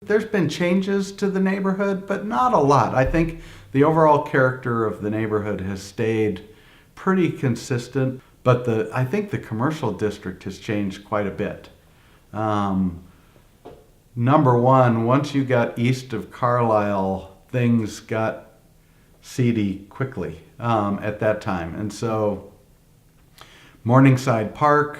There's been changes to the neighborhood, but not a lot. I think the overall character of the neighborhood has stayed pretty consistent, but I think the commercial district has changed quite a bit. Um, Number one, once you got east of Carlisle, things got seedy quickly at that time. And so Morningside Park,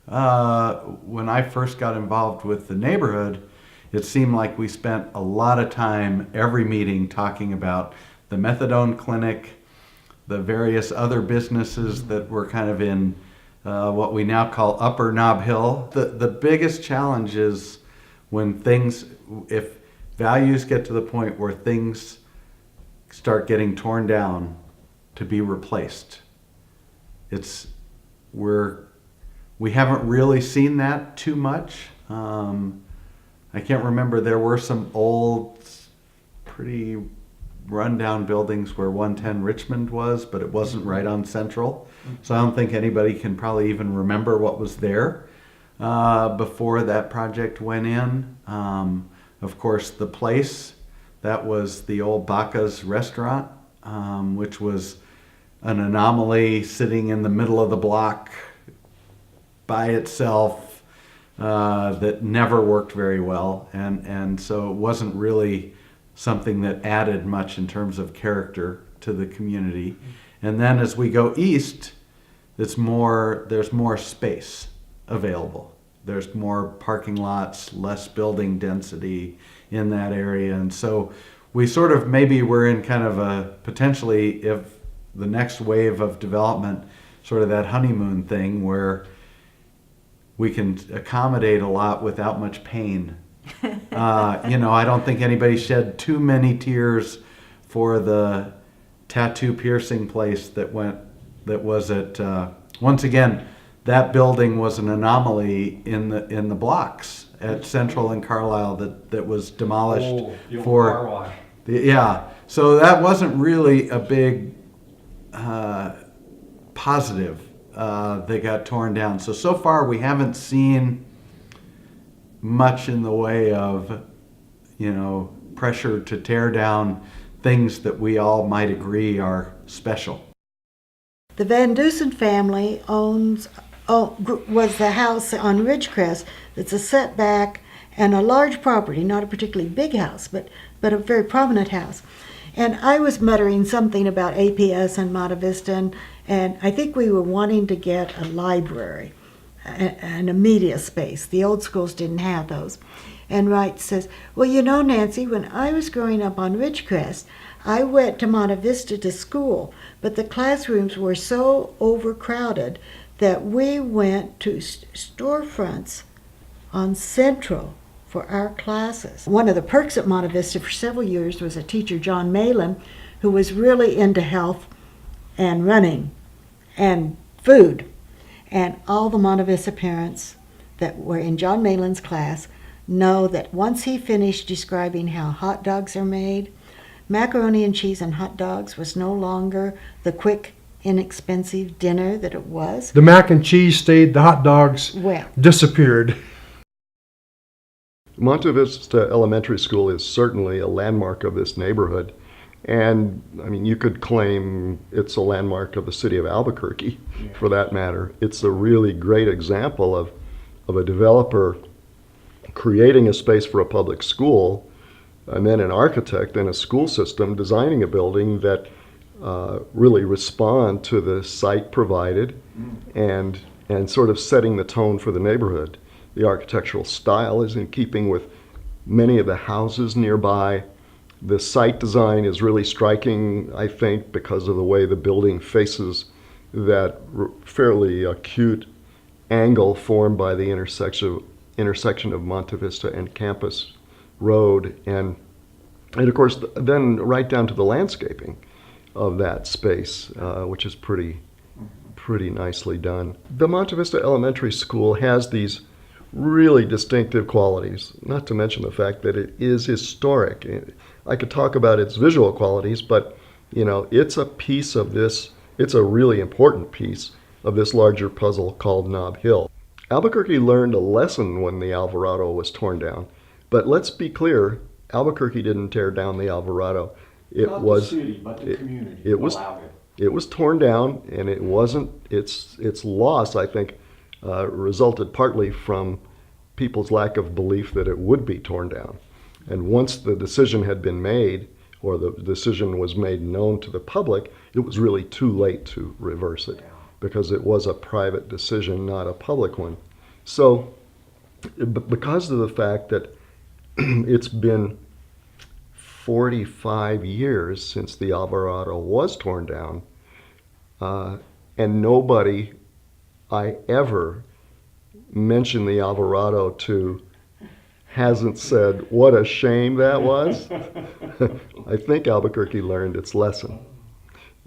when I first got involved with the neighborhood, it seemed like we spent a lot of time every meeting talking about the methadone clinic, the various other businesses that were kind of in what we now call Upper Nob Hill. The biggest challenge is when if values get to the point where things start getting torn down to be replaced. We haven't really seen that too much. I can't remember, there were some old, pretty rundown buildings where 110 Richmond was, but it wasn't right on Central. So I don't think anybody can probably even remember what was there before that project went in. Of course, the place, that was the old Baca's restaurant, which was an anomaly sitting in the middle of the block by itself, that never worked very well, and so it wasn't really something that added much in terms of character to the community. And then as we go east, there's more space available. There's more parking lots, less building density in that area, and so we sort of maybe we're in kind of a potentially, if the next wave of development, sort of that honeymoon thing where we can accommodate a lot without much pain. I don't think anybody shed too many tears for the tattoo piercing place that was at, once again, that building was an anomaly in the blocks at Central and Carlisle that was demolished the old for car wash. Yeah. So that wasn't really a big positive. They got torn down. So far we haven't seen much in the way of, pressure to tear down things that we all might agree are special. The Van Dusen family was the house on Ridgecrest that's a setback and a large property, not a particularly big house, but a very prominent house. And I was muttering something about APS and Monte Vista, and I think we were wanting to get a library and a media space. The old schools didn't have those. And Wright says, well, Nancy, when I was growing up on Ridgecrest, I went to Monte Vista to school, but the classrooms were so overcrowded that we went to storefronts on Central for our classes. One of the perks at Monte Vista for several years was a teacher, John Malin, who was really into health and running and food. And all the Monte Vista parents that were in John Malin's class know that once he finished describing how hot dogs are made, macaroni and cheese and hot dogs was no longer the quick, inexpensive dinner that it was. The mac and cheese stayed, the hot dogs disappeared. Monte Vista Elementary School is certainly a landmark of this neighborhood. And you could claim it's a landmark of the city of Albuquerque, for that matter. It's a really great example of a developer creating a space for a public school, and then an architect and a school system designing a building that really respond to the site provided and sort of setting the tone for the neighborhood. The architectural style is in keeping with many of the houses nearby. The site design is really striking, I think, because of the way the building faces that fairly acute angle formed by the intersection of Monte Vista and Campus Road. And of course, then right down to the landscaping of that space, which is pretty nicely done. The Monte Vista Elementary School has these really distinctive qualities, not to mention the fact that it is historic. I could talk about its visual qualities, but it's a piece of this, it's a really important piece of this larger puzzle called Nob Hill. Albuquerque learned a lesson when the Alvarado was torn down. But let's be clear, Albuquerque didn't tear down the Alvarado. It Not was the city, but the community it was allowed it. it was torn down, and it wasn't its loss, I think, resulted partly from people's lack of belief that it would be torn down. And once the decision had been made, or the decision was made known to the public, it was really too late to reverse it, because it was a private decision, not a public one. So, because of the fact that it's been 45 years since the Alvarado was torn down, and nobody I ever mentioned the Alvarado to hasn't said, what a shame that was. I think Albuquerque learned its lesson.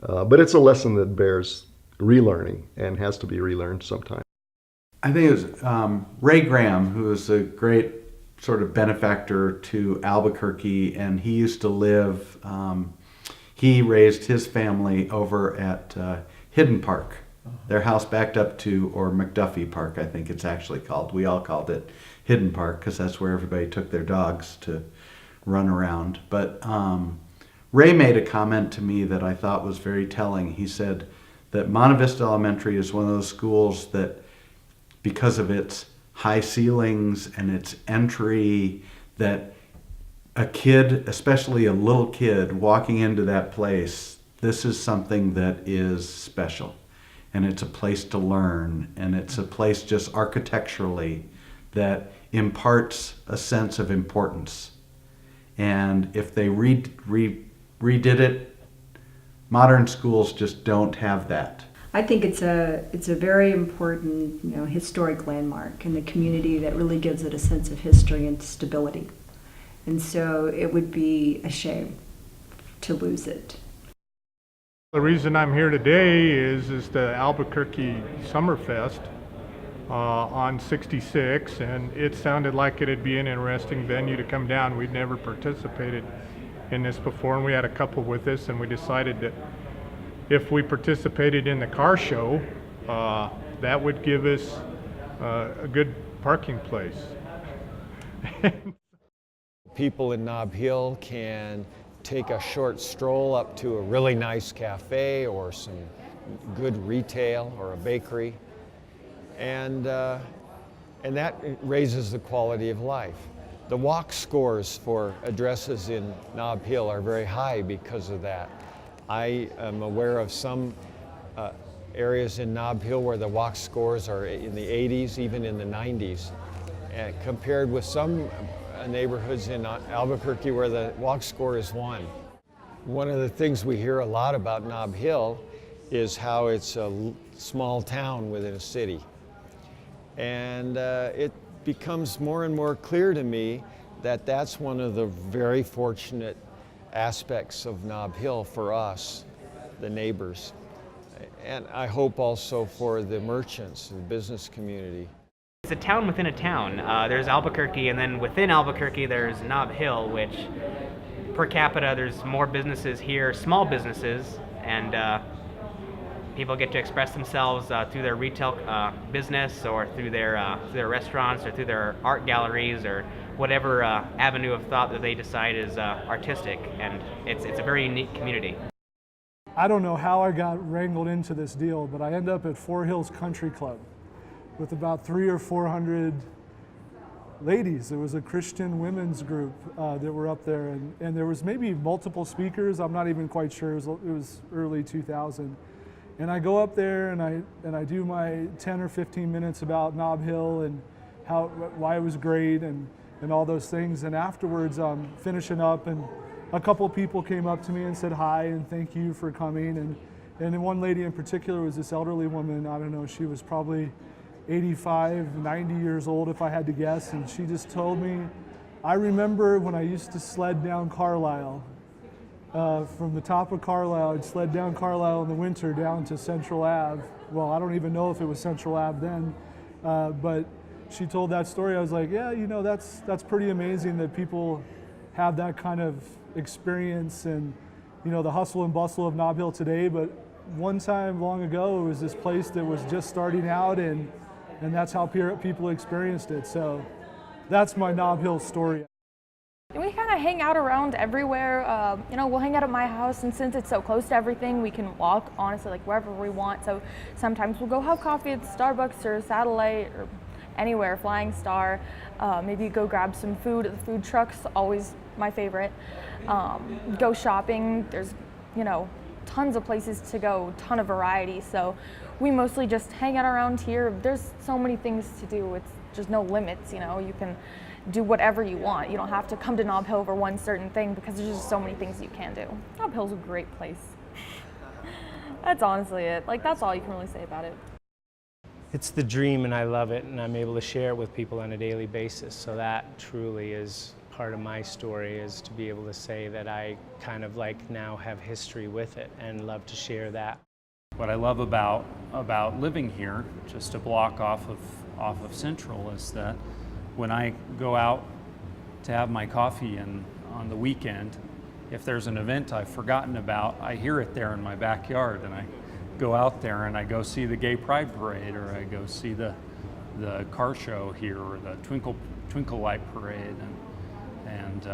But it's a lesson that bears relearning and has to be relearned sometime. I think it was Ray Graham, who was a great sort of benefactor to Albuquerque, and he used to live, he raised his family over at Hidden Park. Their house backed up to, or McDuffie Park, I think it's actually called. We all called it Hidden Park because that's where everybody took their dogs to run around. But Ray made a comment to me that I thought was very telling. He said that Monte Vista Elementary is one of those schools that, because of its high ceilings and its entry, that a kid, especially a little kid, walking into that place, this is something that is special. And it's a place to learn, and it's a place just architecturally that imparts a sense of importance. And if they redid it, modern schools just don't have that. I think it's a very important, historic landmark in the community that really gives it a sense of history and stability. And so it would be a shame to lose it. The reason I'm here today is the Albuquerque Summerfest on 66, and it sounded like it'd be an interesting venue to come down. We'd never participated in this before, and we had a couple with us, and we decided that if we participated in the car show, that would give us a good parking place. People in Nob Hill can take a short stroll up to a really nice cafe or some good retail or a bakery, and that raises the quality of life. The walk scores for addresses in Nob Hill are very high because of that. I am aware of some areas in Nob Hill where the walk scores are in the 80s, even in the 90s, compared with some neighborhoods in Albuquerque where the walk score is 1. One of the things we hear a lot about Nob Hill is how it's a small town within a city. And it becomes more and more clear to me that that's one of the very fortunate aspects of Nob Hill for us, the neighbors. And I hope also for the merchants, the business community. It's a town within a town. There's Albuquerque, and then within Albuquerque there's Nob Hill, which per capita there's more businesses here, small businesses, and people get to express themselves through their retail business, or through their restaurants, or through their art galleries, or whatever avenue of thought that they decide is artistic, and it's a very unique community. I don't know how I got wrangled into this deal, but I ended up at Four Hills Country Club with about 300 or 400 ladies. There was a Christian women's group that were up there, and there was maybe multiple speakers. I'm not even quite sure. It was early 2000. And I go up there and I do my 10 or 15 minutes about Nob Hill and why it was great and all those things. And afterwards, finishing up, and a couple people came up to me and said hi and thank you for coming. And then one lady in particular was this elderly woman. I don't know, she was probably 85, 90 years old if I had to guess. And she just told me, I remember when I used to sled down Carlisle. From the top of Carlisle, I'd sled down Carlisle in the winter down to Central Ave. Well, I don't even know if it was Central Ave then, but she told that story. I was like, yeah, that's pretty amazing that people have that kind of experience and, the hustle and bustle of Nob Hill today. But one time long ago, it was this place that was just starting out, and that's how people experienced it. So that's my Nob Hill story. We kind of hang out around everywhere. You know, we'll hang out at my house, and since it's so close to everything, we can walk, honestly, like wherever we want. So sometimes we'll go have coffee at Starbucks or Satellite or anywhere, Flying Star. Maybe go grab some food at the food trucks, always my favorite. Go shopping. There's, you know, tons of places to go, ton of variety. So we mostly just hang out around here. There's so many things to do. It's just no limits, you know. You can do whatever you want. You don't have to come to Nob Hill for one certain thing because there's just so many things you can do. Nob Hill's a great place. That's honestly it. Like, that's all you can really say about it. It's the dream and I love it, and I'm able to share it with people on a daily basis. So that truly is part of my story, is to be able to say that I kind of like now have history with it and love to share that. What I love about living here, just a block off of Central, is that when I go out to have my coffee and on the weekend, if there's an event I've forgotten about, I hear it there in my backyard, and I go out there and I go see the Gay Pride Parade, or I go see the car show here, or the Twinkle Light Parade, and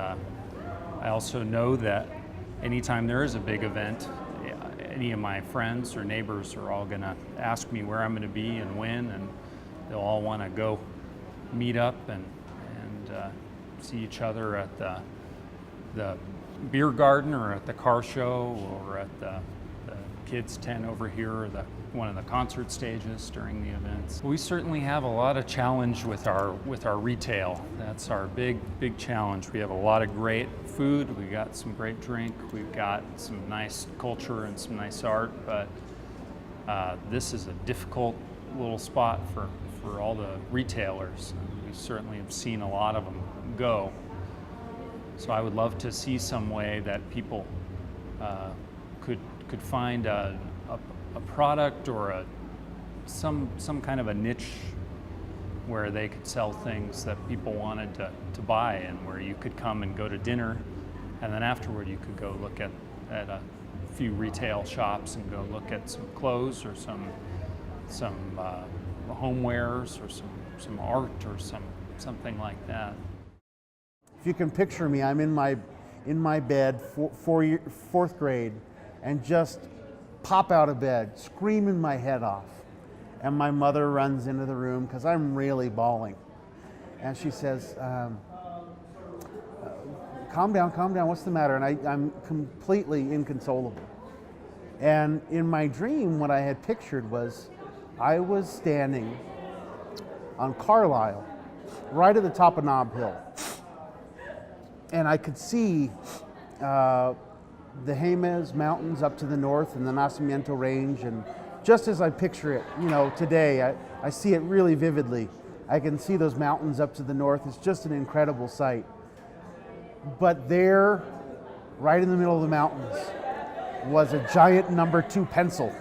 I also know that anytime there is a big event, any of my friends or neighbors are all gonna ask me where I'm gonna be and when, and they'll all want to go meet up and see each other at the beer garden, or at the car show, or at the kids' tent over here, or one of the concert stages during the events. We certainly have a lot of challenge with our retail. That's our big challenge. We have a lot of great food, we got some great drink, we've got some nice culture and some nice art, but this is a difficult little spot for all the retailers. We certainly have seen a lot of them go. So I would love to see some way that people could find a product or some kind of a niche where they could sell things that people wanted to buy, and where you could come and go to dinner, and then afterward you could go look at a few retail shops and go look at some clothes, or some homewares, or some art, or something like that. If you can picture me, I'm in my bed, fourth grade, and just pop out of bed, screaming my head off. And my mother runs into the room because I'm really bawling. And she says, calm down, what's the matter? And I'm completely inconsolable. And in my dream, what I had pictured was I was standing on Carlisle, right at the top of Nob Hill. And I could see the Jemez Mountains up to the north, and the Nacimiento Range, and just as I picture it, you know, today, I see it really vividly. I can see those mountains up to the north. It's just an incredible sight. But there, right in the middle of the mountains, was a giant #2 pencil.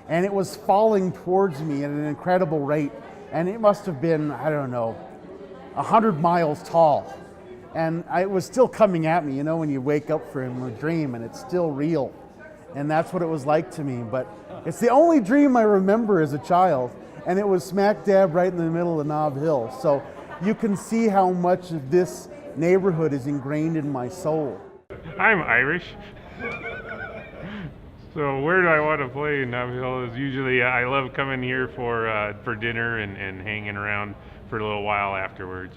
And it was falling towards me at an incredible rate. And it must have been, I don't know, 100 miles tall. And it was still coming at me, you know, when you wake up from a dream and it's still real. And that's what it was like to me. But it's the only dream I remember as a child. And it was smack dab right in the middle of Nob Hill. So you can see how much of this neighborhood is ingrained in my soul. I'm Irish. So where do I want to play in Nob Hill is usually, I love coming here for dinner and hanging around for a little while afterwards.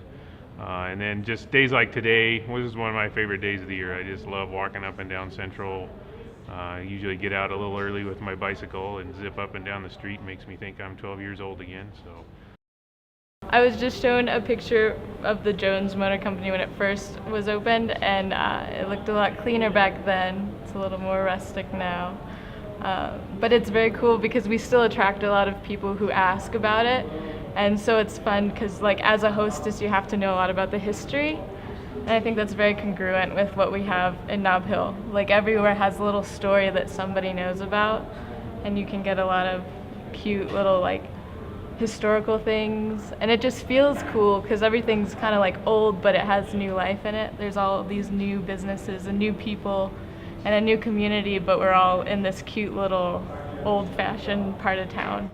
And then just days like today, this is one of my favorite days of the year. I just love walking up and down Central. Usually get out a little early with my bicycle and zip up and down the street. Makes me think I'm 12 years old again. So I was just shown a picture of the Jones Motor Company when it first was opened, and it looked a lot cleaner back then. It's a little more rustic now. But it's very cool because we still attract a lot of people who ask about it. And so it's fun because, like, as a hostess, you have to know a lot about the history. And I think that's very congruent with what we have in Nob Hill. Like, everywhere has a little story that somebody knows about, and you can get a lot of cute little, like, historical things. And it just feels cool because everything's kind of like old, but it has new life in it. There's all these new businesses and new people and a new community, but we're all in this cute little old-fashioned part of town.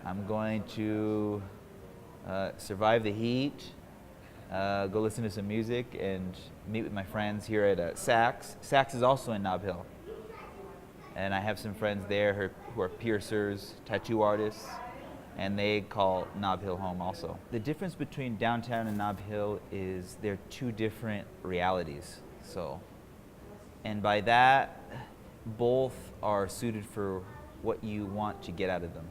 I'm going to survive the heat, go listen to some music, and meet with my friends here at Saks. Saks is also in Nob Hill. And I have some friends there who are piercers, tattoo artists, and they call Nob Hill home also. The difference between downtown and Nob Hill is they're two different realities. So, and by that, both are suited for what you want to get out of them.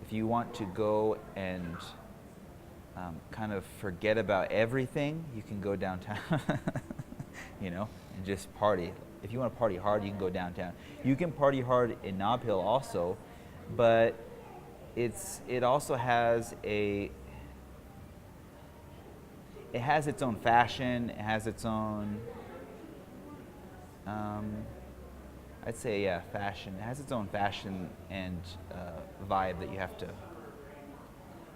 If you want to go and kind of forget about everything, you can go downtown, you know, and just party. If you want to party hard, you can go downtown. You can party hard in Nob Hill also, but it also has it has its own fashion. It has its own I'd say, yeah, fashion. It has its own fashion and vibe that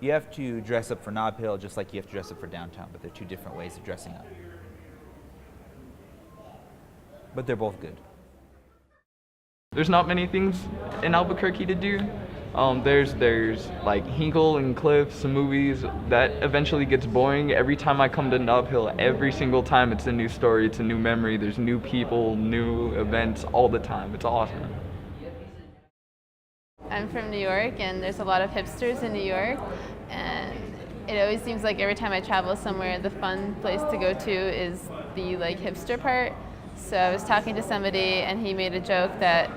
you have to dress up for Nob Hill just like you have to dress up for downtown, but they're two different ways of dressing up. But they're both good. There's not many things in Albuquerque to do. There's like Hinkle and Cliff, some movies that eventually gets boring. Every time I come to Nob Hill, every single time it's a new story, it's a new memory. There's new people, new events all the time. It's awesome. I'm from New York, and there's a lot of hipsters in New York, and it always seems like every time I travel somewhere, the fun place to go to is the like hipster part. So I was talking to somebody, and he made a joke that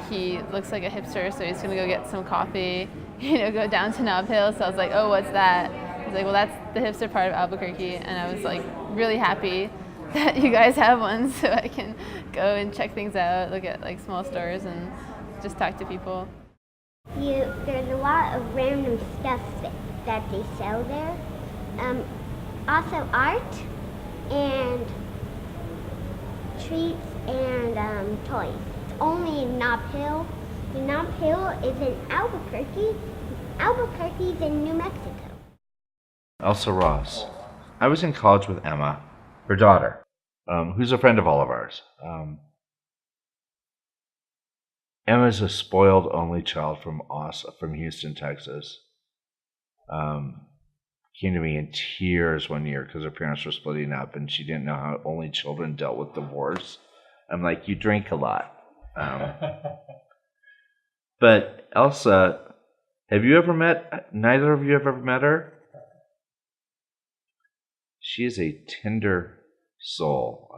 he looks like a hipster, so he's gonna go get some coffee, go down to Nob Hill. So I was like, oh, what's that? He's like, well, that's the hipster part of Albuquerque. And I was like really happy that you guys have one, so I can go and check things out, look at like small stores and just talk to people. There's a lot of random stuff that they sell there. Also art and treats and toys. It's only in Nob Hill. Nob Hill is in Albuquerque. Albuquerque's in New Mexico. Elsa Ross. I was in college with Emma, her daughter, who's a friend of all of ours. Emma's a spoiled only child from Houston, Texas. Came to me in tears one year because her parents were splitting up, and she didn't know how only children dealt with divorce. I'm like, you drink a lot. But Elsa, neither of you have ever met her? She is a tender soul.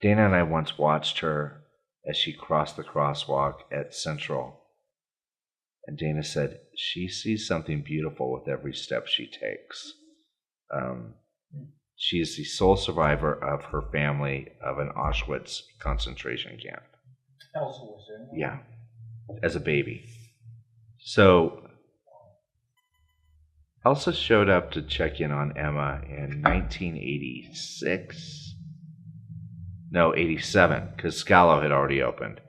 Dana and I once watched her as she crossed the crosswalk at Central. And Dana said, she sees something beautiful with every step she takes. She is the sole survivor of her family of an Auschwitz concentration camp. Elsa was in? Yeah, as a baby. So Elsa showed up to check in on Emma in 1986. No, 87, because Scalo had already opened.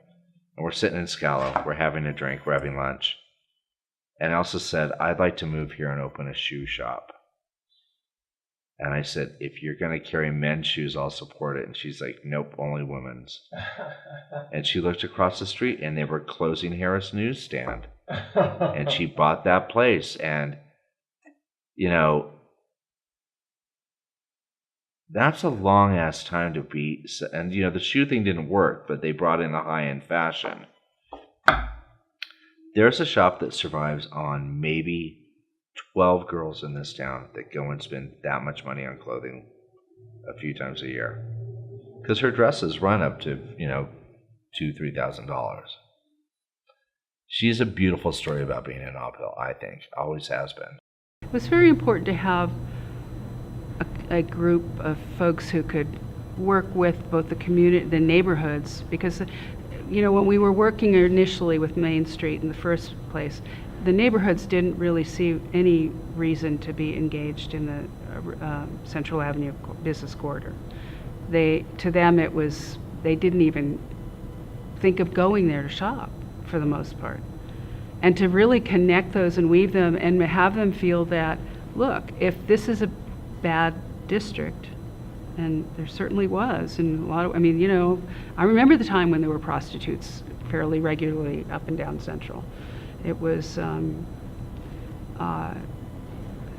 And we're sitting in Scalo, we're having a drink, we're having lunch. And Elsa said, I'd like to move here and open a shoe shop. And I said, if you're going to carry men's shoes, I'll support it. And she's like, nope, only women's. And she looked across the street, and they were closing Harris Newsstand. And she bought that place. And, that's a long-ass time to be. And, the shoe thing didn't work, but they brought in the high-end fashion. There's a shop that survives on maybe 12 girls in this town that go and spend that much money on clothing a few times a year. Because her dresses run up to, $2,000-$3,000. She's a beautiful story about being in Nob Hill, I think. Always has been. It was very important to have a group of folks who could work with both the community, the neighborhoods, because when we were working initially with Main Street in the first place, the neighborhoods didn't really see any reason to be engaged in the Central Avenue business corridor. To them it was, they didn't even think of going there to shop for the most part. And to really connect those and weave them and have them feel that, look, if this is a bad district, and there certainly was, and a lot of, I remember the time when there were prostitutes fairly regularly up and down Central. It was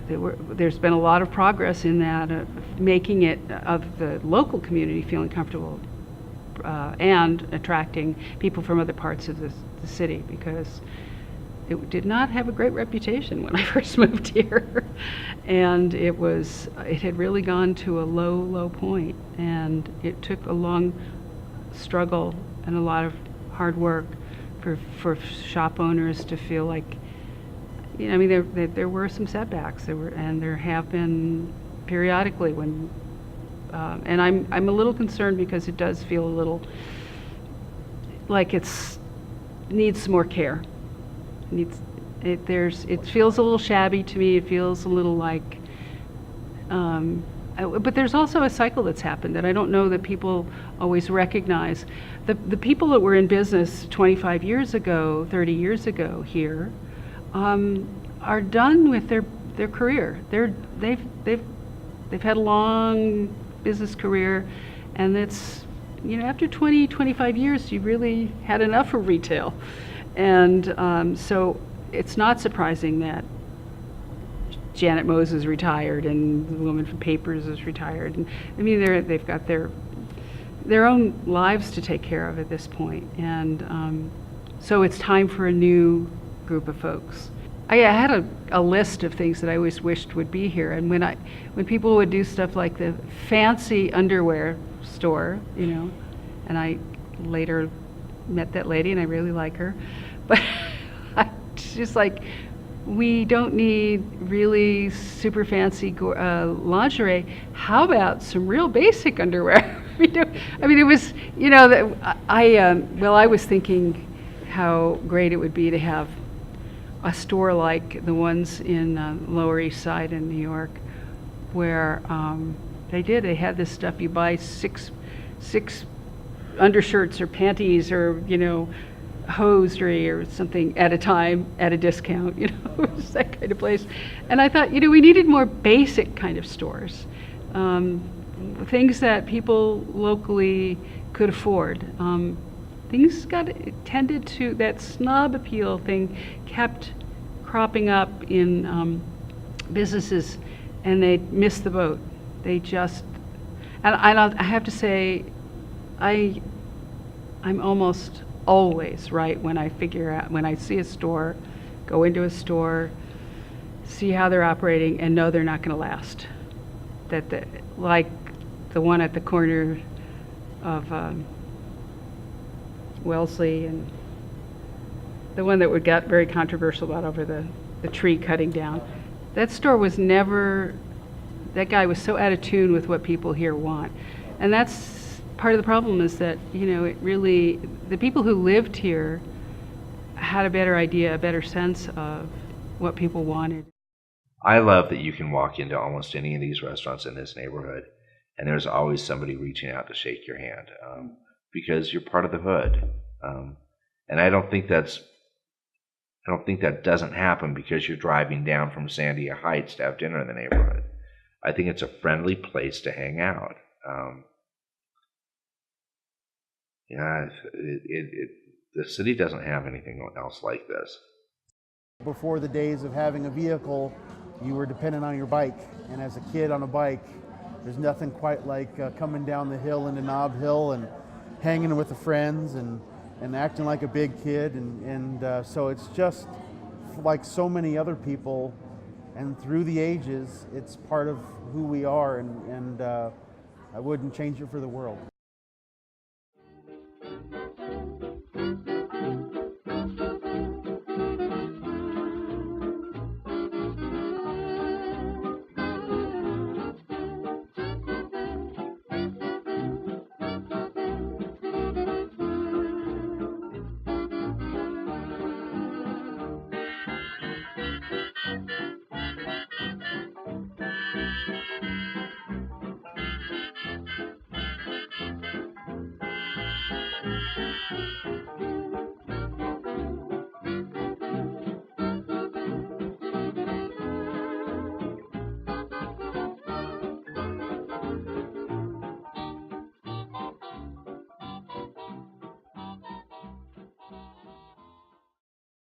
there's been a lot of progress in that, making it of the local community feeling comfortable and attracting people from other parts of the city, because it did not have a great reputation when I first moved here. And it had really gone to a low point, and it took a long struggle and a lot of hard work for shop owners to feel like, I mean, there were some setbacks, and there have been periodically when, and I'm a little concerned because it does feel a little like needs some more care. It feels a little shabby to me. It feels a little like, but there's also a cycle that's happened that I don't know that people always recognize. The people that were in business 25 years ago, 30 years ago here, are done with their career. They've had a long business career, and it's, after 20, 25 years, you really had enough of retail. And so it's not surprising that Janet Mose is retired and the woman from Papers is retired. And I mean, they've got their own lives to take care of at this point. And so it's time for a new group of folks. I had a list of things that I always wished would be here. And when people would do stuff like the fancy underwear store, and I later met that lady and I really like her, but it's just like, we don't need really super fancy lingerie. How about some real basic underwear? I mean, it was, I was thinking how great it would be to have a store like the ones in Lower East Side in New York, where they had this stuff. You buy six undershirts or panties or hosiery or something at a time at a discount. It's that kind of place. And I thought, we needed more basic kind of stores, things that people locally could afford. Things tended to, that snob appeal thing kept cropping up in businesses, and they missed the boat. They just, and I have to say, I'm almost always right when I see a store, go into a store, see how they're operating, and know they're not going to last. Like the one at the corner of Wellesley, and the one that got very controversial about over the tree cutting down. That store was never, that guy was so out of tune with what people here want. And that's part of the problem, is that, it really, the people who lived here had a better idea, a better sense of what people wanted. I love that you can walk into almost any of these restaurants in this neighborhood, and there's always somebody reaching out to shake your hand, because you're part of the hood. And I don't think that doesn't happen because you're driving down from Sandia Heights to have dinner in the neighborhood. I think it's a friendly place to hang out. The city doesn't have anything else like this. Before the days of having a vehicle, you were dependent on your bike. And as a kid on a bike, there's nothing quite like coming down the hill into Nob Hill and hanging with the friends and acting like a big kid. And so it's just like so many other people, and through the ages, it's part of who we are, and I wouldn't change it for the world.